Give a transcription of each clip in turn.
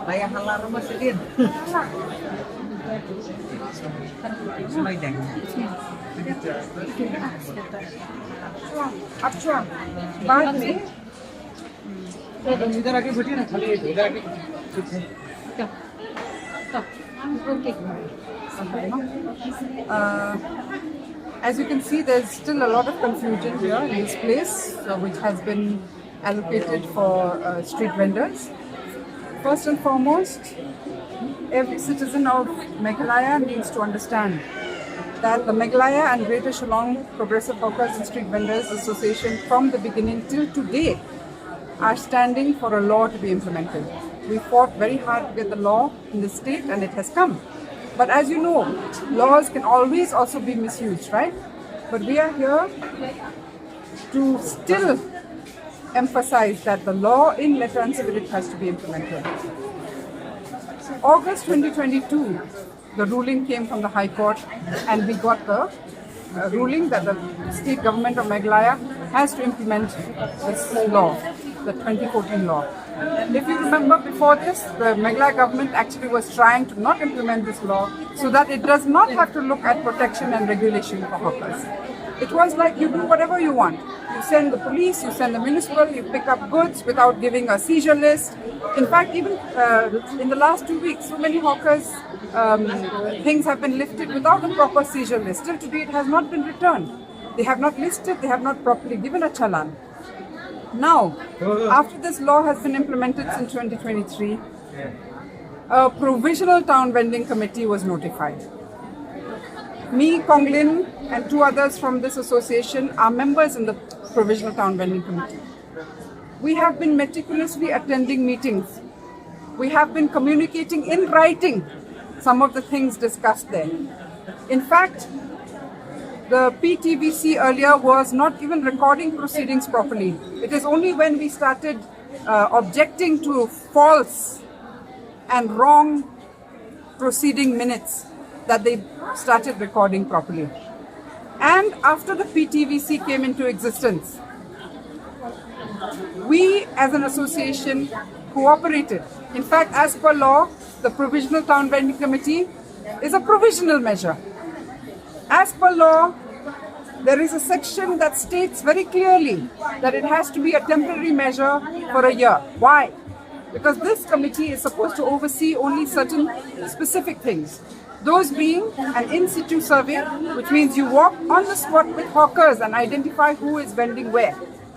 Raya halar masjid. Sungai deng. अच्छा बाद में इधर आके बैठिए ना खाली इधर आके As you can see, there's still a lot of confusion here in this place, which has been allocated for street vendors. First and foremost, every citizen of Meghalaya needs to understand that the Meghalaya and Greater Shillong Progressive Hawkers and Street Vendors Association from the beginning till today are standing for a law to be implemented. We fought very hard to get the law in the state and it has come. But as you know, laws can always also be misused, right? But we are here to still emphasize that the law in letter and spirit has to be implemented. August 2022, the ruling came from the High Court and we got the ruling that the state government of Meghalaya has to implement this law, the 2014 law. If you remember, before this, the Meghalaya government actually was trying to not implement this law so that it does not have to look at protection and regulation for hawkers. It was like you do whatever you want. You send the police, you send the municipal, you pick up goods without giving a seizure list. In fact, even in the last 2 weeks, so many hawkers, things have been lifted without a proper seizure list. Till today, it has not been returned. They have not listed, they have not properly given a challan. Now, after this law has been implemented since 2023, a provisional town vending committee was notified. Me, Konglin, and 2 others from this association are members in the provisional town vending committee. We have been meticulously attending meetings. We have been communicating in writing some of the things discussed there. In fact, the PTVC earlier was not even recording proceedings properly. It is only when we started objecting to false and wrong proceeding minutes that they started recording properly. And after the PTVC came into existence, we as an association cooperated. In fact, as per law, the Provisional Town Vending Committee is a provisional measure. As per law, there is a section that states very clearly that it has to be a temporary measure for a year. Why? Because this committee is supposed to oversee only certain specific things. Those being an in-situ survey, which means you walk on the spot with hawkers and identify who is vending where,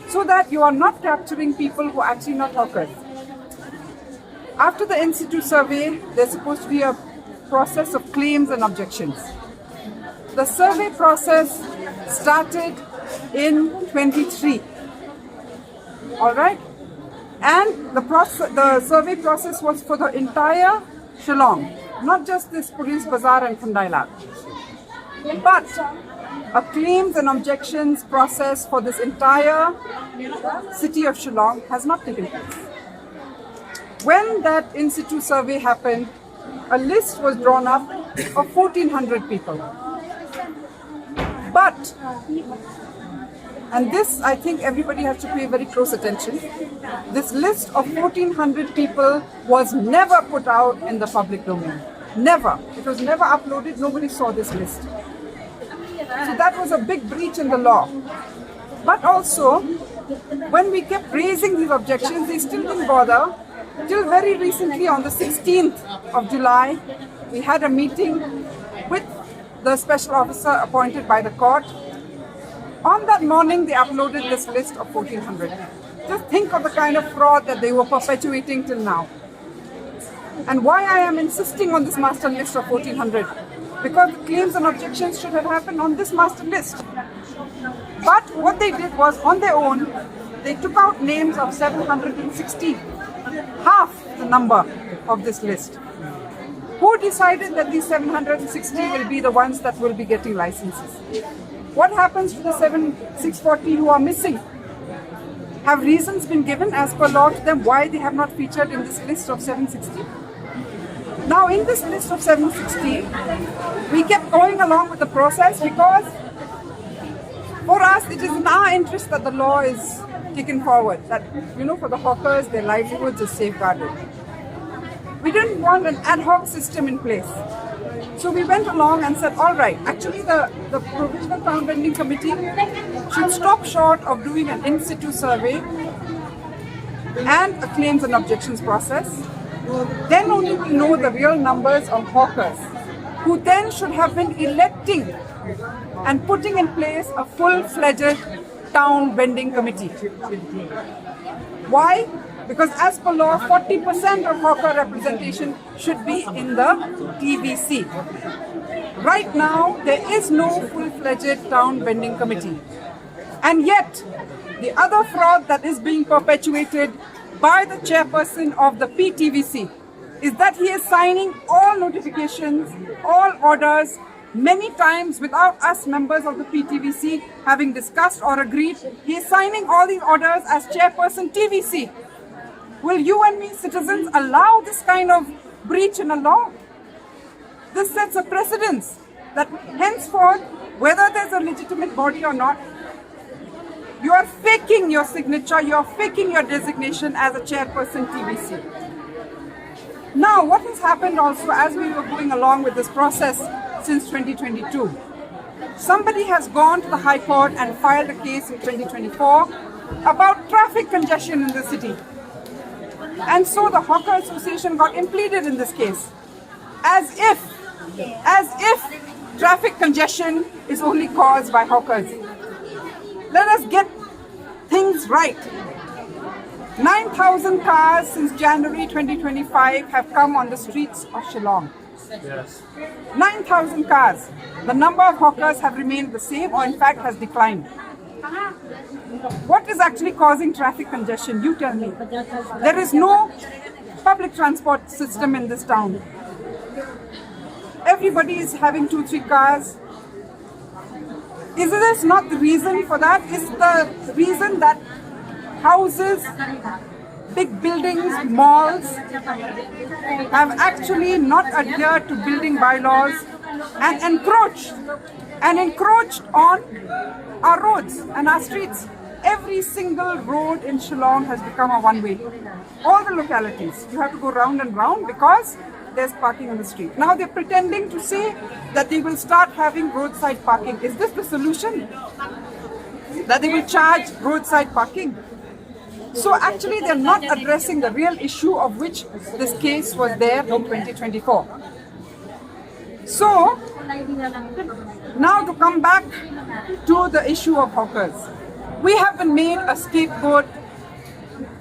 so that you are not capturing people who are actually not hawkers. After the in-situ survey, there's supposed to be a process of claims and objections. The survey process started in 23. All right? And the survey process was for the entire Shillong, not just this Police Bazaar and Khandailat. But a claims and objections process for this entire city of Shillong has not taken place. When that in-situ survey happened, a list was drawn up of 1,400 people. But, and this I think everybody has to pay very close attention, this list of 1,400 people was never put out in the public domain. Never. It was never uploaded, nobody saw this list. So that was a big breach in the law. But also, when we kept raising these objections, they still didn't bother. Till very recently, on the 16th of July, we had a meeting with the special officer appointed by the court. On that morning, they uploaded this list of 1,400. Just think of the kind of fraud that they were perpetuating till now. And why I am insisting on this master list of 1,400? Because the claims and objections should have happened on this master list. But what they did was, on their own, they took out names of 760, half the number of this list. Who decided that these 760 will be the ones that will be getting licenses? What happens to the 640 who are missing? Have reasons been given as per law to them why they have not featured in this list of 760? Now in this list of 760, we kept going along with the process because for us it is in our interest that the law is taken forward, that, for the hawkers, their livelihoods is safeguarded. We didn't want an ad hoc system in place. So we went along and said, all right, actually the Provisional Town Vending Committee should stop short of doing an in-situ survey and a claims and objections process. Then only we know the real numbers of hawkers, who then should have been electing and putting in place a full-fledged town vending committee. Why? Because as per law, 40% of hawker representation should be in the PTVC. Right now, there is no full-fledged town vending committee. And yet, the other fraud that is being perpetuated by the chairperson of the PTVC is that he is signing all notifications, all orders, many times without us members of the PTVC having discussed or agreed. He is signing all these orders as chairperson TVC. Will you and me, citizens, allow this kind of breach in a law? This sets a precedence that henceforth, whether there's a legitimate body or not, you are faking your signature, you are faking your designation as a chairperson TVC. Now, what has happened also as we were going along with this process since 2022? Somebody has gone to the High Court and filed a case in 2024 about traffic congestion in the city. And so the Hawker Association got impleaded in this case, as if traffic congestion is only caused by hawkers. Let us get things right. 9,000 cars since January 2025 have come on the streets of Shillong. Yes. 9,000 cars. The number of hawkers have remained the same, or in fact has declined. What is actually causing traffic congestion? You tell me. There is no public transport system in this town. Everybody is having 2-3 cars. Is this not the reason for that? Is the reason that houses, big buildings, malls have actually not adhered to building bylaws and encroached on our roads and our streets? Every single road in Shillong has become a one-way. All the localities, you have to go round and round because there's parking on the street. Now they're pretending to say that they will start having roadside parking. Is this the solution? That they will charge roadside parking? So actually they're not addressing the real issue of which this case was there in 2024. So now to come back to the issue of hawkers. We have been made a scapegoat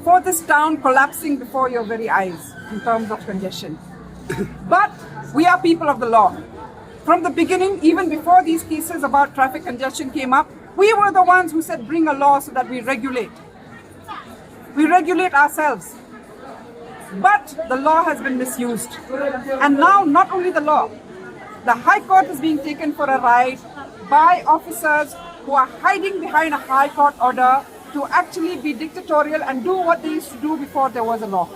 for this town collapsing before your very eyes in terms of congestion. But we are people of the law. From the beginning, even before these cases about traffic congestion came up, we were the ones who said bring a law so that we regulate. We regulate ourselves. But the law has been misused. And now not only the law, the High Court is being taken for a ride by officers who are hiding behind a High Court order to actually be dictatorial and do what they used to do before there was a law.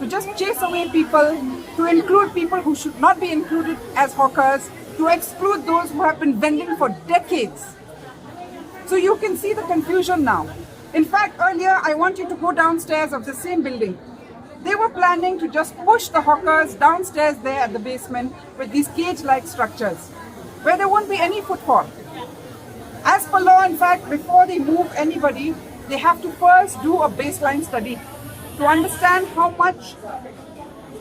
To just chase away people, to include people who should not be included as hawkers, to exclude those who have been vending for decades. So you can see the confusion now. In fact, earlier I want you to go downstairs of the same building. They were planning to just push the hawkers downstairs there at the basement with these cage-like structures, where there won't be any footfall. As per law, in fact, before they move anybody, they have to first do a baseline study to understand how much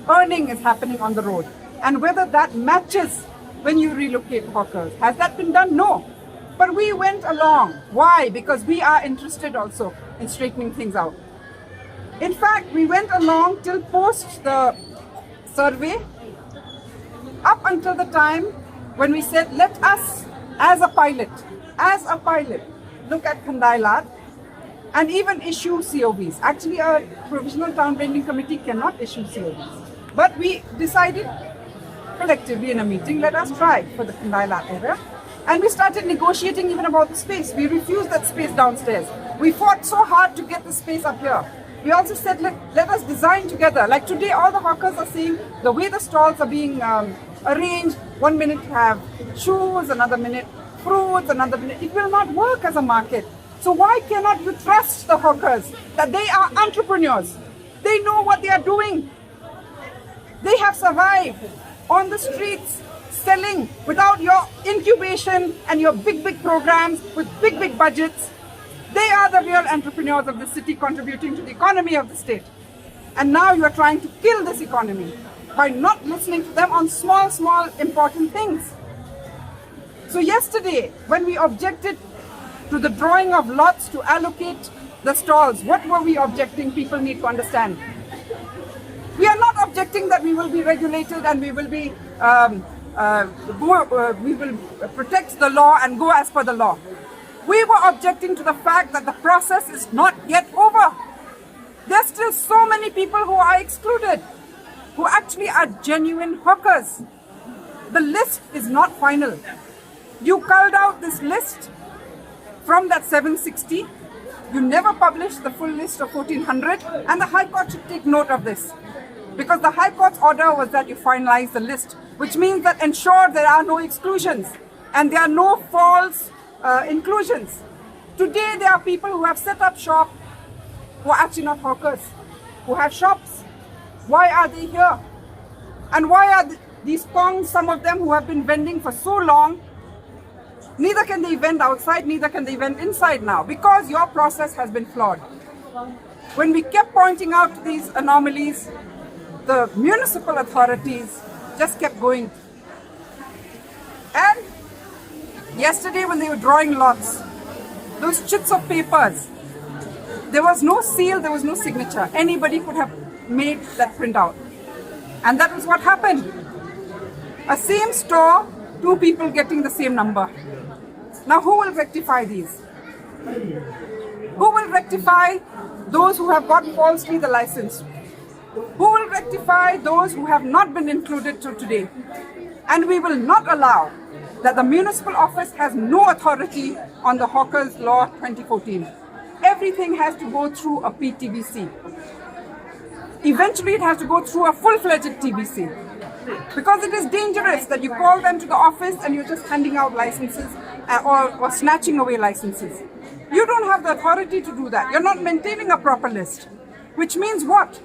earning is happening on the road and whether that matches when you relocate hawkers. Has that been done? No. But we went along. Why? Because we are interested also in straightening things out. In fact, we went along till post the survey, up until the time when we said, let us, as a pilot, look at Khandailat and even issue COVs. Actually, a Provisional Town Vending Committee cannot issue COVs. But we decided collectively in a meeting, let us try for the Khandailat area. And we started negotiating even about the space. We refused that space downstairs. We fought so hard to get the space up here. We also said, let us design together. Like today, all the hawkers are seeing the way the stalls are being arranged. 1 minute you have shoes, another minute fruits, another minute. It will not work as a market. So why cannot you trust the hawkers that they are entrepreneurs? They know what they are doing. They have survived on the streets selling without your incubation and your big programs with big budgets. They are the real entrepreneurs of the city, contributing to the economy of the state. And now you are trying to kill this economy by not listening to them on small important things. So yesterday, when we objected to the drawing of lots to allocate the stalls, what were we objecting? People need to understand. We are not objecting that we will be regulated and we will be we will protect the law and go as per the law. We were objecting to the fact that the process is not yet over. There's still so many people who are excluded, who actually are genuine hawkers. The list is not final. You culled out this list from that 760. You never published the full list of 1400, and the High Court should take note of this. Because the High Court's order was that you finalize the list, which means that ensure there are no exclusions and there are no false inclusions. Today there are people who have set up shop who are actually not hawkers, who have shops. Why are they here? And why are these pongs, some of them who have been vending for so long, neither can they vend outside, neither can they vend inside now, because your process has been flawed. When we kept pointing out these anomalies, the municipal authorities just kept going. And yesterday when they were drawing lots, those chits of papers, there was no seal, there was no signature. Anybody could have made that printout. And that was what happened. A same store, two people getting the same number. Now who will rectify these? Who will rectify those who have got falsely the license? Who will rectify those who have not been included till today? And we will not allow that the municipal office has no authority on the Hawkers Law 2014. Everything has to go through a PTVC. Eventually it has to go through a full-fledged TVC. Because it is dangerous that you call them to the office and you're just handing out licenses or snatching away licenses. You don't have the authority to do that. You're not maintaining a proper list. Which means what?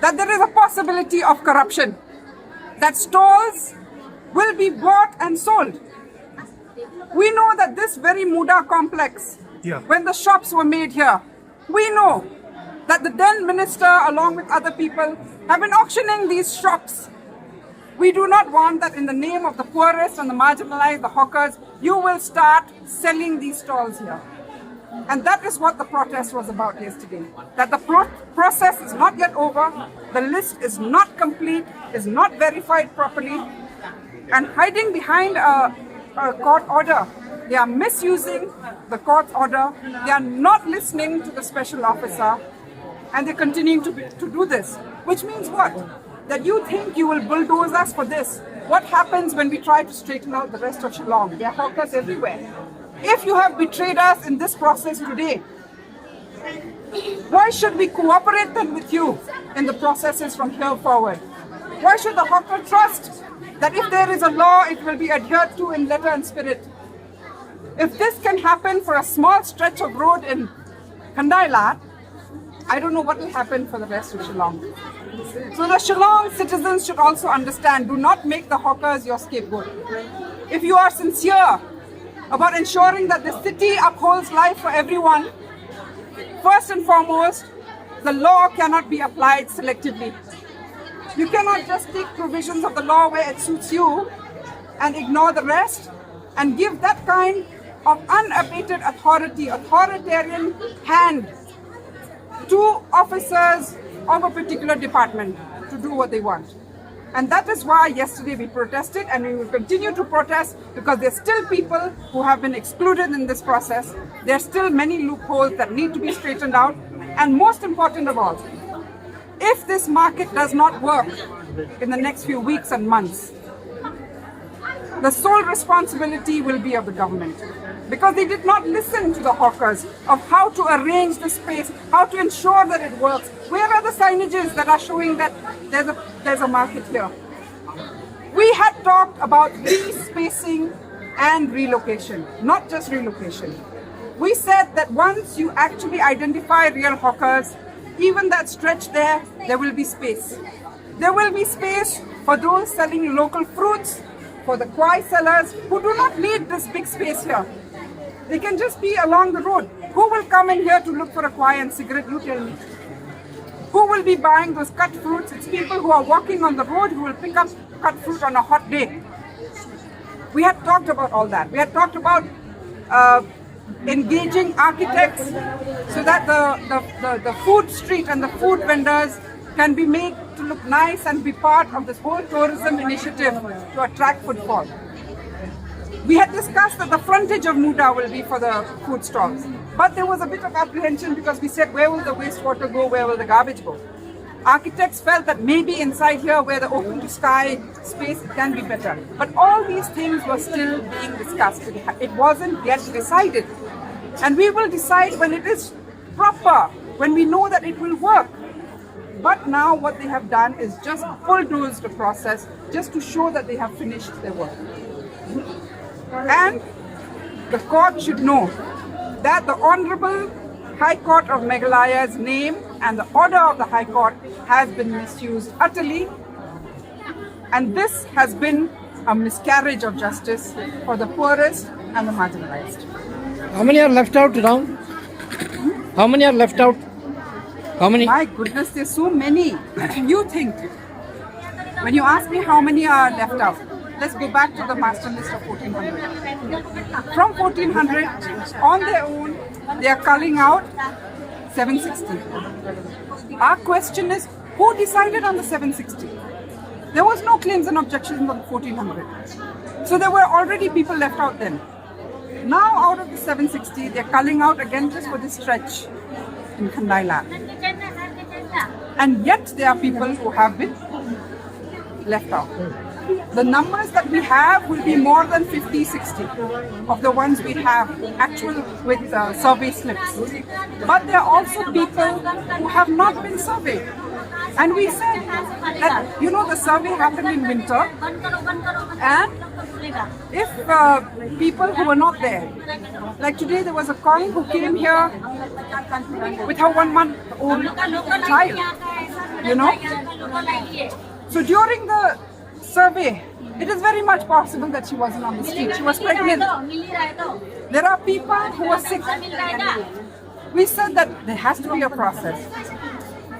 That there is a possibility of corruption. That stalls will be bought and sold. We know that this very Muda complex, when the shops were made here, we know that the then minister along with other people have been auctioning these shops. We do not want that in the name of the poorest and the marginalized, the hawkers, you will start selling these stalls here. And that is what the protest was about yesterday. That the process is not yet over, the list is not complete, is not verified properly, and hiding behind a court order. They are misusing the court's order, they are not listening to the special officer, and they're continuing to do this. Which means what? That you think you will bulldoze us for this. What happens when we try to straighten out the rest of Shillong? There are hawkers everywhere. If you have betrayed us in this process today, why should we cooperate then with you in the processes from here forward? Why should the hawker trust that if there is a law, it will be adhered to in letter and spirit? If this can happen for a small stretch of road in Kandailat, I don't know what will happen for the rest of Shillong. So the Shillong citizens should also understand, do not make the hawkers your scapegoat. If you are sincere about ensuring that the city upholds life for everyone, first and foremost, the law cannot be applied selectively. You cannot just take provisions of the law where it suits you and ignore the rest and give that kind of unabated authority, authoritarian hand to officers of a particular department to do what they want. And that is why yesterday we protested, and we will continue to protest, because there are still people who have been excluded in this process. There are still many loopholes that need to be straightened out. And most important of all, if this market does not work in the next few weeks and months, the sole responsibility will be of the government. because they did not listen to the hawkers of how to arrange the space, how to ensure that it works. Where are the signages that are showing that there's a market here? We had talked about spacing and relocation, not just relocation. We said that once you actually identify real hawkers, even that stretch there will be space. There will be space for those selling local fruits, for the kwai sellers who do not need this big space here. They can just be along the road. Who will come in here to look for a kwai and cigarette? You tell me. Who will be buying those cut fruits? It's people who are walking on the road who will pick up cut fruit on a hot day. We had talked about all that. We had talked about engaging architects so that the food street and the food vendors can be made to look nice and be part of this whole tourism initiative to attract footfall. We had discussed that the frontage of Muda will be for the food stalls, but there was a bit of apprehension because we said, where will the wastewater go, where will the garbage go? Architects felt that maybe inside here where the open to sky space can be better. But all these things were still being discussed. It wasn't yet decided. And we will decide when it is proper, when we know that it will work. But now what they have done is just bulldoze the process just to show that they have finished their work. And the court should know that the Honorable High Court of Meghalaya's name and the order of the High Court has been misused utterly. And this has been a miscarriage of justice for the poorest and the marginalized. How many are left out now? How many are left out? How many? My goodness, there's so many. You think. When you ask me how many are left out, let's go back to the master list of 1400. From 1400, on their own, they are culling out 760. Our question is, who decided on the 760? There was no claims and objections on 1400. So there were already people left out then. Now out of the 760, they're culling out again just for this stretch in Khandai. And yet there are people who have been left out. The numbers that we have will be more than 50, 60 of the ones we have actual with survey slips. But there are also people who have not been surveyed. And we said that, the survey happened in winter, and if people who were not there, like today there was a Kong who came here with her 1-month-old child, So during the survey, it is very much possible that she wasn't on the street. She was pregnant. There are people who are sick. We said that there has to be a process.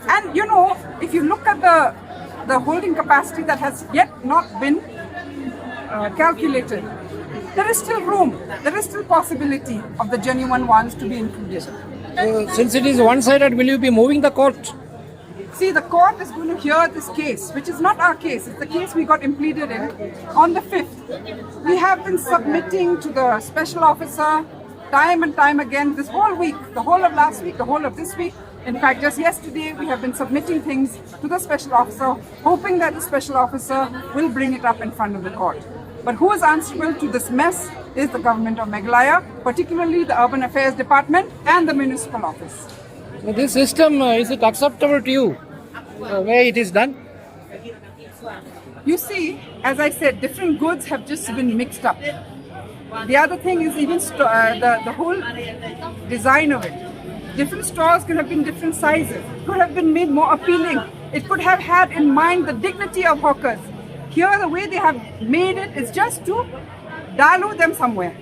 And if you look at the holding capacity that has yet not been calculated, there is still room. There is still possibility of the genuine ones to be included. Since it is one-sided, will you be moving the court? See, the court is going to hear this case, which is not our case. It's the case we got impleaded in on the 5th. We have been submitting to the special officer time and time again this whole week, the whole of last week, the whole of this week. In fact, just yesterday, we have been submitting things to the special officer, hoping that the special officer will bring it up in front of the court. But who is answerable to this mess is the government of Meghalaya, particularly the Urban Affairs Department and the municipal office. So this system, is it acceptable to you, the way it is done? You see, as I said, different goods have just been mixed up. The other thing is even the whole design of it. Different stores could have been different sizes, could have been made more appealing. It could have had in mind the dignity of hawkers. Here, the way they have made it is just to dilute them somewhere.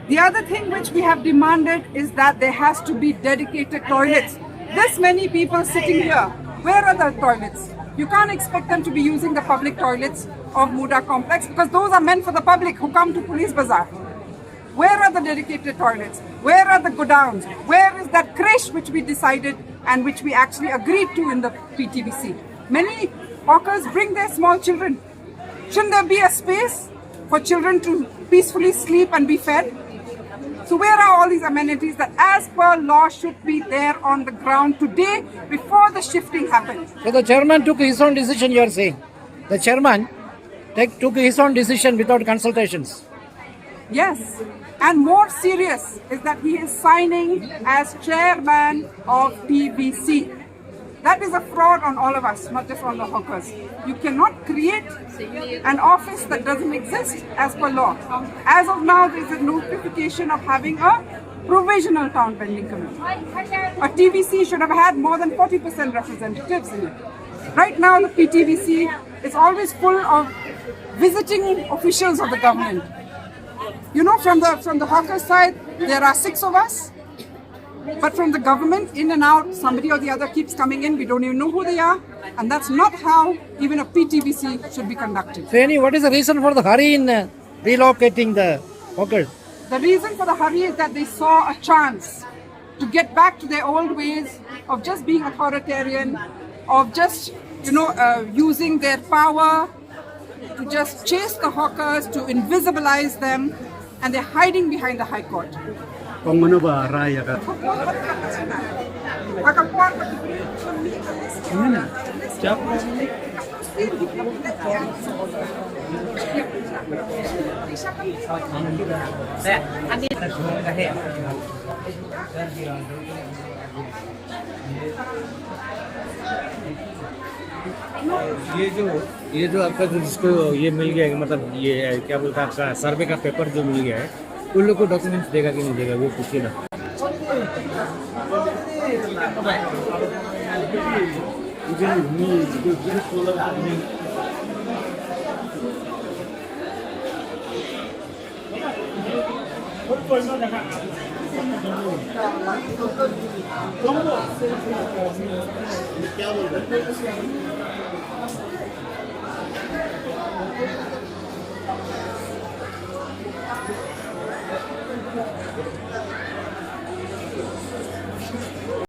The other thing which we have demanded is that there has to be dedicated toilets. This many people sitting here, where are the toilets? You can't expect them to be using the public toilets of Muda complex because those are meant for the public who come to Police Bazaar. Where are the dedicated toilets? Where are the godowns? Where is that creche which we decided and which we actually agreed to in the PTVC? Many hawkers bring their small children. Shouldn't there be a space for children to peacefully sleep and be fed? So where are all these amenities that as per law should be there on the ground today before the shifting happens? So the chairman took his own decision, you are saying? The chairman took his own decision without consultations? Yes. And more serious is that he is signing as chairman of PTVC. That is a fraud on all of us, not just on the hawkers. You cannot create an office that doesn't exist as per law. As of now, there is a notification of having a provisional town pending committee. A TVC should have had more than 40% representatives in it. Right now, the PTVC is always full of visiting officials of the government. You know, from the hawker side, there are 6 of us. But from the government, in and out, somebody or the other keeps coming in. We don't even know who they are. And that's not how even a PTVC should be conducted. So, what is the reason for the hurry in relocating the hawkers? The reason for the hurry is that they saw a chance to get back to their old ways of just being authoritarian, of just, using their power to just chase the hawkers, to invisibilize them, and they're hiding behind the High Court. ये जो आपका जो जिसको ये मिल गया है, मतलब ये क्या बोलता है आपका सर्वे का पेपर जो मिल गया है, उन लोग को डॉक्यूमेंट्स देगा कि नहीं देगा वो पूछिए ना.